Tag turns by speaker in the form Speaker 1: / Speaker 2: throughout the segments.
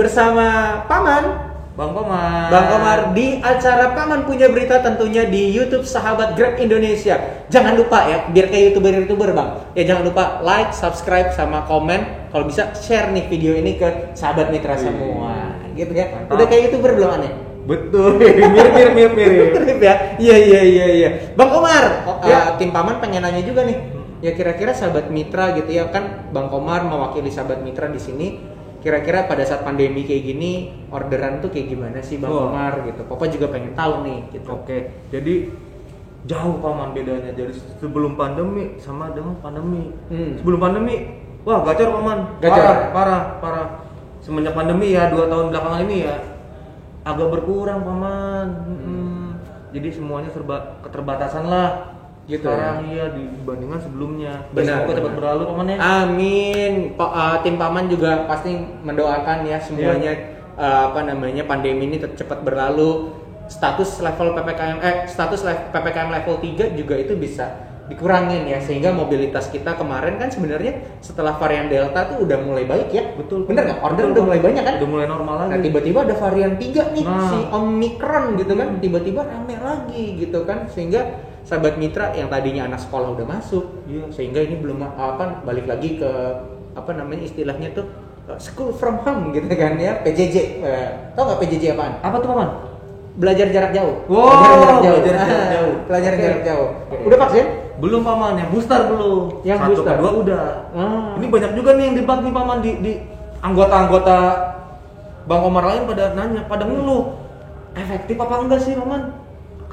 Speaker 1: bersama Paman
Speaker 2: Bang Komar.
Speaker 1: Bang Komar di acara Paman Punya Berita tentunya di YouTube Sahabat Grab Indonesia. Jangan lupa ya, biar kayak YouTuber Bang. Ya jangan lupa like, subscribe sama komen. Kalau bisa share nih video ini ke sahabat mitra semua. Gitu ya.
Speaker 2: Mantap.
Speaker 1: Udah kayak YouTuber belum aneh?
Speaker 2: Betul. Mirip.
Speaker 1: Mirip ya. Iya. Bang Komar,
Speaker 2: Ya.
Speaker 1: tim Paman pengen nanya juga nih. Ya kira-kira sahabat mitra gitu ya kan Bang Komar mewakili sahabat mitra di sini. Kira-kira pada saat pandemi kayak gini orderan tuh kayak gimana sih Bang Komar gitu. Papa juga pengen tahu nih gitu.
Speaker 2: Oke. Jadi jauh Paman bedanya dari sebelum pandemi sama dengan pandemi. Sebelum pandemi, wah gacor Paman.
Speaker 1: Gacor.
Speaker 2: Parah. Semenjak pandemi ya 2 tahun belakangan ini ya agak berkurang Paman. Jadi semuanya serba keterbatasan lah.
Speaker 1: Gitu
Speaker 2: sekarang ya dibandingkan sebelumnya.
Speaker 1: Benar,
Speaker 2: Semoga cepat
Speaker 1: benar.
Speaker 2: berlalu Paman ya.
Speaker 1: Amin. Tim Paman juga pasti mendoakan ya semuanya pandemi ini cepat berlalu. Status PPKM level 3 juga itu bisa dikurangin ya sehingga mobilitas kita kemarin kan sebenarnya setelah varian Delta tuh udah mulai baik ya.
Speaker 2: Betul.
Speaker 1: Bener nggak? Order
Speaker 2: Betul.
Speaker 1: udah mulai banyak kan?
Speaker 2: Udah mulai normal lagi.
Speaker 1: Nah tiba-tiba ada varian 3 nih
Speaker 2: Nah.
Speaker 1: si Omicron gitu kan tiba-tiba rame lagi gitu kan sehingga sahabat mitra yang tadinya anak sekolah udah masuk sehingga ini belum balik lagi ke istilahnya tuh school from home gitu kan ya PJJ. Tau nggak PJJ apaan?
Speaker 2: Apa tuh Paman?
Speaker 1: Belajar jarak jauh.
Speaker 2: Wow, belajar jarak jauh.
Speaker 1: Pelajaran
Speaker 2: Oke.
Speaker 1: jarak jauh. Udah vaksin?
Speaker 2: Belum Paman, yang booster belum.
Speaker 1: Yang
Speaker 2: 1
Speaker 1: booster?
Speaker 2: kedua udah. Ini banyak juga nih yang debat nih Paman di anggota-anggota Bang Komar lain pada nanya, pada ngeluh. Efektif apa enggak sih Paman?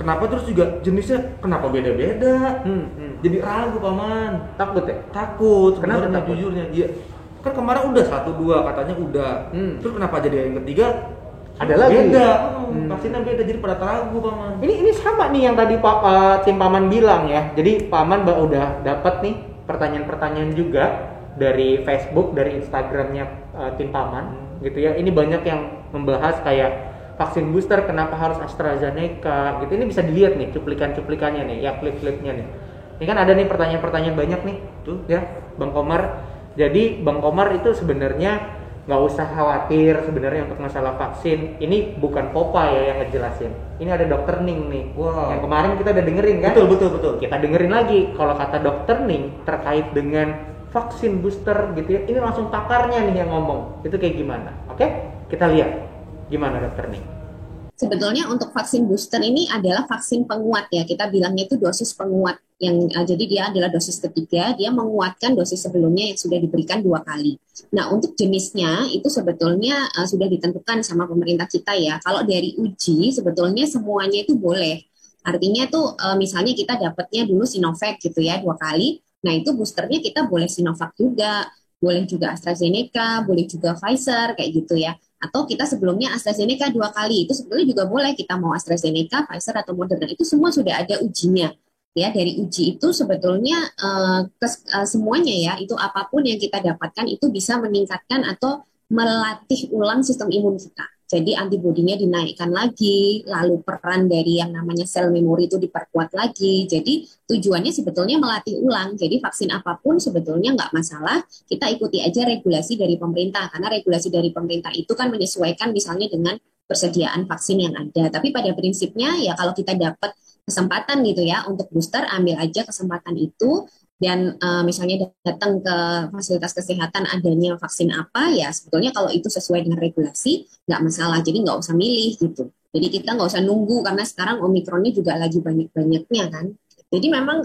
Speaker 2: Kenapa terus juga jenisnya kenapa beda-beda? Jadi ragu Paman.
Speaker 1: Takut ya?
Speaker 2: Takut.
Speaker 1: Kenapa
Speaker 2: sebenarnya
Speaker 1: takut?
Speaker 2: Jujurnya, iya. Kan kemarin udah 1-2 katanya udah. Terus kenapa jadi yang ketiga?
Speaker 1: Ada lagi?
Speaker 2: Beda. Vaksinnya beda jadi pada ragu Paman.
Speaker 1: Ini sama nih yang tadi tim Paman bilang ya. Jadi Paman udah dapat nih pertanyaan-pertanyaan juga dari Facebook, dari Instagramnya tim Paman gitu ya. Ini banyak yang membahas kayak vaksin booster kenapa harus AstraZeneca gitu. Ini bisa dilihat nih cuplikannya nih, ya klip-klipnya nih. Ini kan ada nih pertanyaan-pertanyaan banyak nih tuh ya Bang Komar. Jadi Bang Komar itu sebenarnya nggak usah khawatir sebenarnya untuk masalah vaksin. Ini bukan Popa ya yang ngejelasin. Ini ada Dokter Ning nih.
Speaker 2: Wow.
Speaker 1: Yang kemarin kita udah dengerin kan?
Speaker 2: Betul.
Speaker 1: Kita dengerin lagi kalau kata Dokter Ning terkait dengan vaksin booster gitu ya. Ini langsung pakarnya nih yang ngomong. Itu kayak gimana? Oke? Kita lihat. Gimana Dokter Ning?
Speaker 3: Sebetulnya untuk vaksin booster ini adalah vaksin penguat ya. Kita bilangnya itu dosis penguat yang jadi dia adalah dosis ketiga, dia menguatkan dosis sebelumnya yang sudah diberikan 2 kali. Nah, untuk jenisnya itu sebetulnya sudah ditentukan sama pemerintah kita ya. Kalau dari uji sebetulnya semuanya itu boleh. Artinya tuh misalnya kita dapatnya dulu Sinovac gitu ya 2 kali. Nah, itu boosternya kita boleh Sinovac juga, boleh juga AstraZeneca, boleh juga Pfizer kayak gitu ya. Atau kita sebelumnya AstraZeneca 2 kali, itu sebetulnya juga boleh kita mau AstraZeneca, Pfizer atau Moderna, itu semua sudah ada ujinya. Ya, dari uji itu sebetulnya semuanya ya, itu apapun yang kita dapatkan itu bisa meningkatkan atau melatih ulang sistem imun kita. Jadi antibodinya dinaikkan lagi, lalu peran dari yang namanya sel memori itu diperkuat lagi. Jadi tujuannya sebetulnya melatih ulang. Jadi vaksin apapun sebetulnya nggak masalah, kita ikuti aja regulasi dari pemerintah. Karena regulasi dari pemerintah itu kan menyesuaikan misalnya dengan persediaan vaksin yang ada. Tapi pada prinsipnya ya kalau kita dapat kesempatan gitu ya untuk booster, ambil aja kesempatan itu. Dan misalnya datang ke fasilitas kesehatan adanya vaksin apa, ya sebetulnya kalau itu sesuai dengan regulasi, nggak masalah. Jadi nggak usah milih gitu. Jadi kita nggak usah nunggu, karena sekarang Omikronnya juga lagi banyak-banyaknya kan. Jadi memang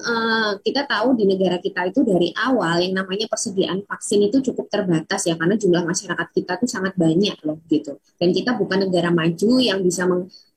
Speaker 3: kita tahu di negara kita itu dari awal yang namanya persediaan vaksin itu cukup terbatas ya, karena jumlah masyarakat kita tuh sangat banyak loh gitu. Dan kita bukan negara maju yang bisa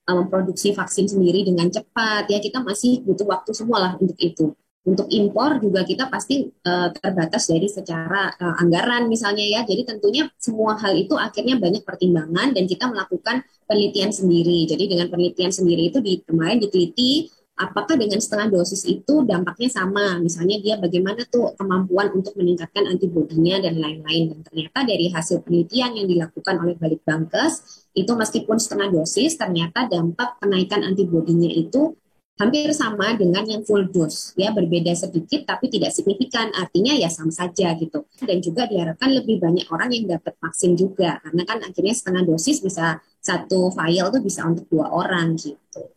Speaker 3: memproduksi vaksin sendiri dengan cepat ya, kita masih butuh waktu semua lah untuk itu. Untuk impor juga kita pasti terbatas dari secara anggaran misalnya ya. Jadi tentunya semua hal itu akhirnya banyak pertimbangan dan kita melakukan penelitian sendiri. Jadi dengan penelitian sendiri itu kemarin diteliti apakah dengan setengah dosis itu dampaknya sama. Misalnya dia bagaimana tuh kemampuan untuk meningkatkan antibodinya dan lain-lain. Dan ternyata dari hasil penelitian yang dilakukan oleh Balitbangkes itu meskipun setengah dosis ternyata dampak kenaikan antibodinya itu hampir sama dengan yang full dose, ya berbeda sedikit tapi tidak signifikan, artinya ya sama saja gitu. Dan juga diharapkan lebih banyak orang yang dapat vaksin juga, karena kan akhirnya setengah dosis bisa satu vial tuh bisa untuk 2 orang gitu.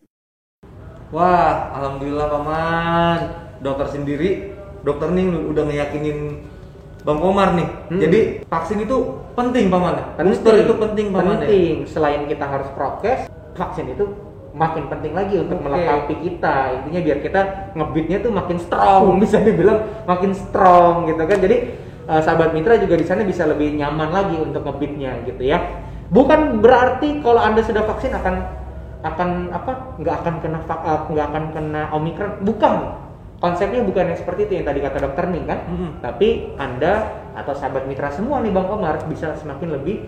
Speaker 2: Wah, alhamdulillah paman. Dokter nih udah ngeyakinin Bang Komar nih. Jadi vaksin itu penting paman. Booster itu penting paman.
Speaker 1: Penting. Selain kita harus prokes, vaksin itu makin penting lagi untuk melengkapi kita. Intinya biar kita ngebitnya tuh makin strong, bisa dibilang makin strong gitu kan. Jadi sahabat mitra juga di sana bisa lebih nyaman lagi untuk ngebitnya gitu ya. Bukan berarti kalau Anda sudah vaksin nggak akan kena Omikron, bukan. Konsepnya bukan yang seperti itu yang tadi kata dokter nih kan. Tapi Anda atau sahabat mitra semua nih Bang Komar bisa semakin lebih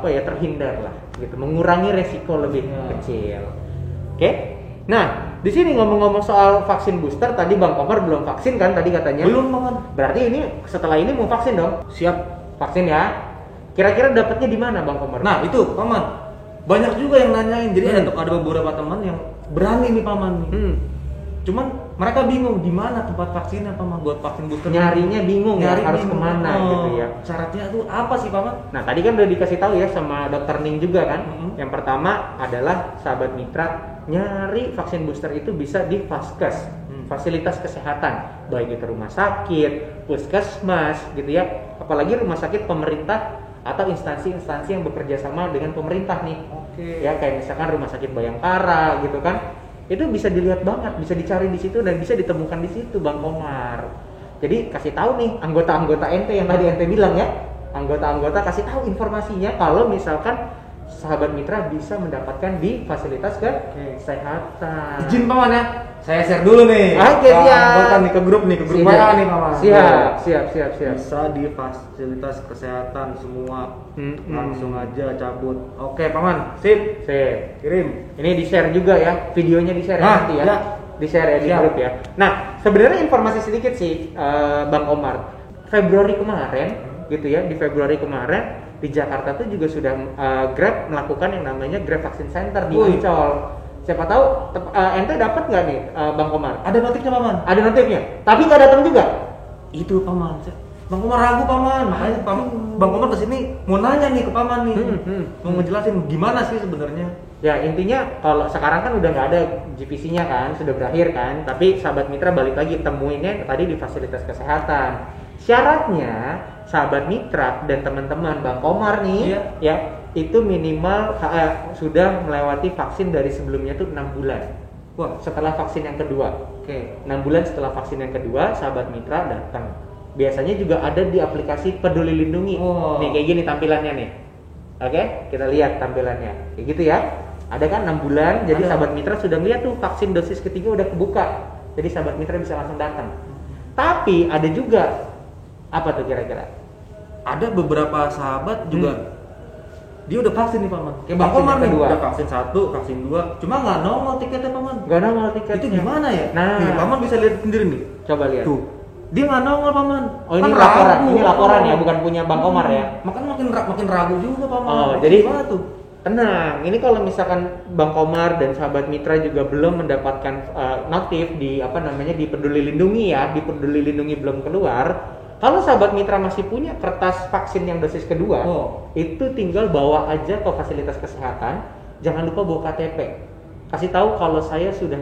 Speaker 1: terhindar lah gitu, mengurangi resiko lebih kecil. Oke. Nah, di sini ngomong-ngomong soal vaksin booster, tadi Bang Komar belum vaksin kan tadi katanya?
Speaker 2: Belum, Bang.
Speaker 1: Berarti ini setelah ini mau vaksin dong?
Speaker 2: Siap
Speaker 1: vaksin ya. Kira-kira dapatnya di mana Bang Komar?
Speaker 2: Nah, itu Paman. Banyak juga yang nanyain. Jadi ada beberapa teman yang berani nih Paman nih. Cuman mereka bingung di mana tempat vaksinnya Paman buat vaksin booster.
Speaker 1: Nyarinya bingung ya harus kemana gitu ya.
Speaker 2: Syaratnya tuh apa sih Paman?
Speaker 1: Nah tadi kan udah dikasih tahu ya sama dokter Ning juga kan. Yang pertama adalah sahabat mitra nyari vaksin booster itu bisa di Vaskes, fasilitas kesehatan, baik itu rumah sakit, puskesmas gitu ya. Apalagi rumah sakit pemerintah atau instansi-instansi yang bekerja sama dengan pemerintah nih. Ya kayak misalkan rumah sakit Bayangkara gitu kan. Itu bisa dilihat banget, bisa dicari di situ dan bisa ditemukan di situ Bang Komar. Jadi kasih tahu nih anggota-anggota ente yang tadi ente bilang ya, anggota-anggota kasih tahu informasinya kalau misalkan sahabat mitra bisa mendapatkan di fasilitas kesehatan.
Speaker 2: Izin Paman ya, saya share dulu nih.
Speaker 1: Oke, siap.
Speaker 2: Anggota nih ke grup WA nih Paman.
Speaker 1: Siap.
Speaker 2: Bisa di fasilitas kesehatan semua. Langsung aja cabut. Oke Paman, sip. Kirim.
Speaker 1: Ini di share juga ya, videonya di share nanti ya. Di share ya di grup ya. Nah, sebenarnya informasi sedikit sih Bang Omar. Februari kemarin gitu ya, di Februari kemarin di Jakarta tuh juga sudah Grab melakukan yang namanya Grab Vaksin Center di Ancol. Siapa tahu ente dapat nggak nih Bang Komar?
Speaker 2: Ada notifnya Paman.
Speaker 1: Ada notifnya. Tapi nggak datang juga.
Speaker 2: Itu Paman. Bang Komar ragu Paman. Makanya Bang Komar kesini mau nanya nih ke Paman nih. Mau ngejelasin gimana sih sebenarnya.
Speaker 1: Ya intinya kalau sekarang kan udah nggak ada GVC-nya kan, sudah berakhir kan. Tapi sahabat mitra balik lagi temuinnya tadi di fasilitas kesehatan. Syaratnya sahabat mitra dan teman-teman Bang Komar nih ya itu minimal sudah melewati vaksin dari sebelumnya tuh 6 bulan. Wah, setelah vaksin yang kedua. 6 bulan setelah vaksin yang kedua sahabat mitra datang. Biasanya juga ada di aplikasi Peduli Lindungi. Nih kayak gini tampilannya nih. Oke, kita lihat tampilannya. Kayak gitu ya. Ada kan 6 bulan, jadi sahabat mitra sudah lihat tuh vaksin dosis ketiga udah kebuka. Jadi sahabat mitra bisa langsung datang. Tapi ada juga apa tuh kira-kira?
Speaker 2: Ada beberapa sahabat juga dia udah vaksin nih Paman.
Speaker 1: Kayak Bang Komar nih
Speaker 2: udah vaksin 1, vaksin 2, cuma nggak normal tiketnya Paman.
Speaker 1: Nggak normal tiketnya.
Speaker 2: Itu gimana ya?
Speaker 1: Nah,
Speaker 2: nih, Paman bisa lihat sendiri nih.
Speaker 1: Coba lihat.
Speaker 2: Tuh. Dia nggak normal Paman.
Speaker 1: Oh ini laporan, ini laporan ya, bukan punya Bang Komar ya.
Speaker 2: Makanya makin ragu juga Paman.
Speaker 1: Oh, jadi
Speaker 2: gimana tuh?
Speaker 1: Tenang, ini kalau misalkan Bang Komar dan sahabat mitra juga belum mendapatkan notif di di Peduli Lindungi ya, di Peduli Lindungi belum keluar. Kalau sahabat mitra masih punya kertas vaksin yang dosis kedua, itu tinggal bawa aja ke fasilitas kesehatan. Jangan lupa bawa KTP. Kasih tahu kalau saya sudah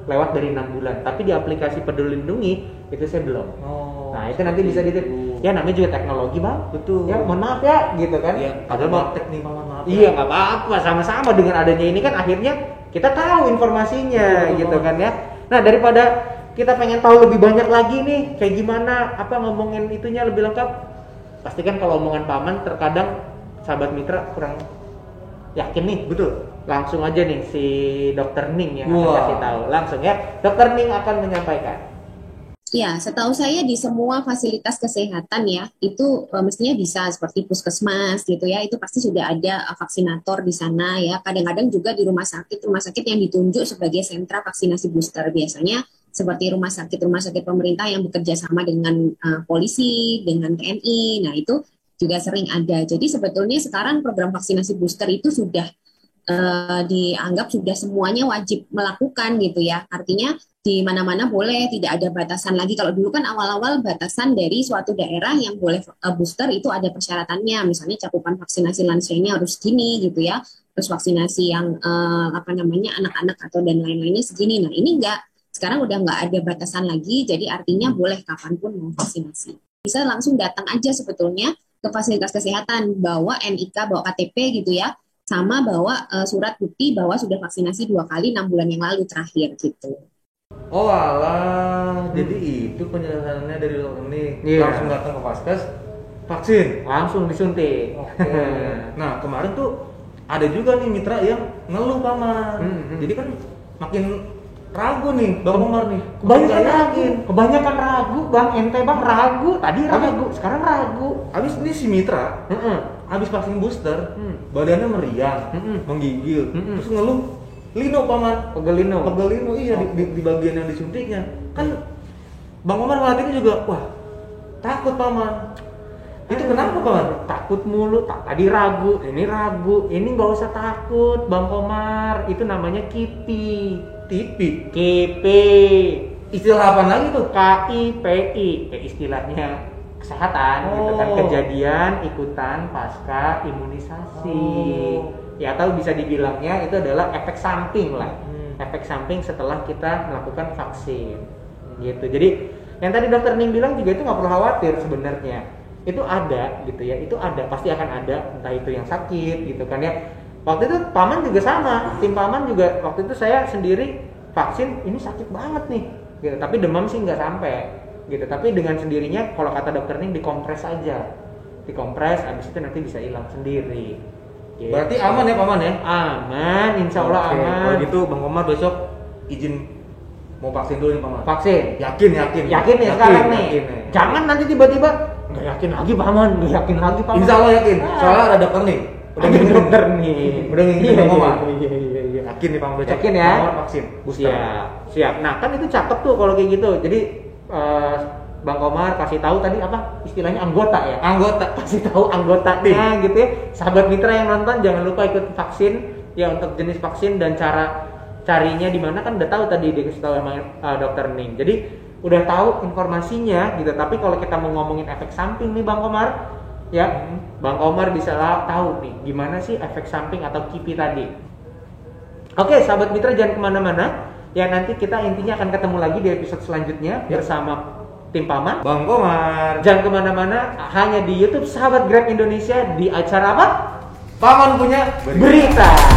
Speaker 1: lewat dari 6 bulan, tapi di aplikasi Peduli Lindungi itu saya belum. Nah itu nanti bisa ya namanya juga teknologi Bang.
Speaker 2: Betul.
Speaker 1: Ya mohon maaf ya gitu kan.
Speaker 2: Iya. Padahal mau teknik maaf.
Speaker 1: Iya nggak apa-apa, sama-sama dengan adanya ini kan akhirnya kita tahu informasinya gitu kan ya. Nah daripada kita pengen tahu lebih banyak lagi nih kayak gimana ngomongin itunya lebih lengkap, pastikan kalau omongan Paman terkadang sahabat mitra kurang yakin nih. Betul. Langsung aja nih si Dokter Ning yang akan kasih tahu langsung ya. Dokter Ning akan menyampaikan.
Speaker 3: Ya, setahu saya di semua fasilitas kesehatan ya, itu mestinya bisa seperti puskesmas gitu ya, itu pasti sudah ada vaksinator di sana ya. Kadang-kadang juga di rumah sakit yang ditunjuk sebagai sentra vaksinasi booster biasanya seperti rumah sakit pemerintah yang bekerja sama dengan polisi, dengan TNI. Nah, itu juga sering ada. Jadi sebetulnya sekarang program vaksinasi booster itu sudah dianggap sudah semuanya wajib melakukan gitu ya. Artinya di mana-mana boleh, tidak ada batasan lagi. Kalau dulu kan awal-awal batasan dari suatu daerah yang boleh booster itu ada persyaratannya, misalnya cakupan vaksinasi lansianya harus segini gitu ya, terus vaksinasi yang anak-anak atau dan lain-lainnya segini. Nah ini enggak, sekarang udah nggak ada batasan lagi, jadi artinya boleh kapanpun mau vaksinasi. Bisa langsung datang aja sebetulnya ke fasilitas kesehatan, bawa NIK, bawa KTP gitu ya, sama bawa surat bukti bahwa sudah vaksinasi 2 kali 6 bulan yang lalu terakhir gitu.
Speaker 2: Oh alah, jadi itu penjelasannya dari dokter ini. Langsung datang ke Vaskes, vaksin,
Speaker 1: langsung disuntik.
Speaker 2: Nah kemarin tuh ada juga nih mitra yang ngeluh paman. Jadi kan makin ragu nih Bang Omar nih.
Speaker 1: Kebanyakan ragu Bang, ente Bang ragu. Tadi ragu, sekarang ragu.
Speaker 2: Habis ini si mitra, habis vaksin booster, badannya meriang, menggigil, terus ngeluh lino paman, pegel lino iya di bagian yang disuntiknya. Kan Bang Omar ngeliatinnya juga, wah takut paman. Itu kenapa paman?
Speaker 1: Takut mulu, tadi ragu, ini nggak usah takut Bang Omar, itu namanya KIPI.
Speaker 2: Istilah apa lagi tuh?
Speaker 1: KIPI, kayak istilahnya kesehatan gitu kan, kejadian ikutan pasca imunisasi. Ya atau bisa dibilangnya itu adalah efek samping lah, efek samping setelah kita melakukan vaksin gitu. Jadi yang tadi dokter Ning bilang juga itu nggak perlu khawatir sebenarnya, itu ada gitu ya, itu ada, pasti akan ada, entah itu yang sakit gitu kan ya. Waktu itu paman juga sama, tim paman juga waktu itu saya sendiri vaksin ini sakit banget nih gitu, tapi demam sih nggak sampai gitu, tapi dengan sendirinya kalau kata dokter Ning dikompres aja, dikompres habis itu nanti bisa hilang sendiri.
Speaker 2: Gitu. Berarti aman ya paman ya?
Speaker 1: Aman, insya Allah aman.
Speaker 2: Kalau gitu Bang Omar besok izin mau vaksin dulu nih paman.
Speaker 1: Vaksin?
Speaker 2: Yakin
Speaker 1: nih sekarang nih. Jangan nanti tiba-tiba nggak yakin lagi paman.
Speaker 2: Insya Allah yakin. Soalnya ada dokter nih.
Speaker 1: Udah dokter nih.
Speaker 2: Udah ngingin Bang Omar.
Speaker 1: Iya.
Speaker 2: Yakin nih paman besok.
Speaker 1: Yakin ya?
Speaker 2: Bang Omar vaksin.
Speaker 1: Siap. Nah kan itu cakep tuh kalau kayak gitu. Jadi Bang Komar kasih tahu tadi apa istilahnya anggota ya? Kasih tahu anggotanya gitu ya. Sahabat mitra yang nonton jangan lupa ikut vaksin ya, untuk jenis vaksin dan cara carinya di mana kan udah tahu tadi dikasih tahu sama dokter Ning. Jadi udah tahu informasinya gitu. Tapi kalau kita mau ngomongin efek samping nih Bang Komar ya, Bang Komar bisa tahu nih gimana sih efek samping atau KIPI tadi. Oke, sahabat mitra jangan kemana-mana ya, nanti kita intinya akan ketemu lagi di episode selanjutnya bersama tim paman
Speaker 2: Bang Komar.
Speaker 1: Jangan kemana-mana, hanya di YouTube Sahabat Grab Indonesia di acara apa?
Speaker 2: Paman punya
Speaker 1: berita.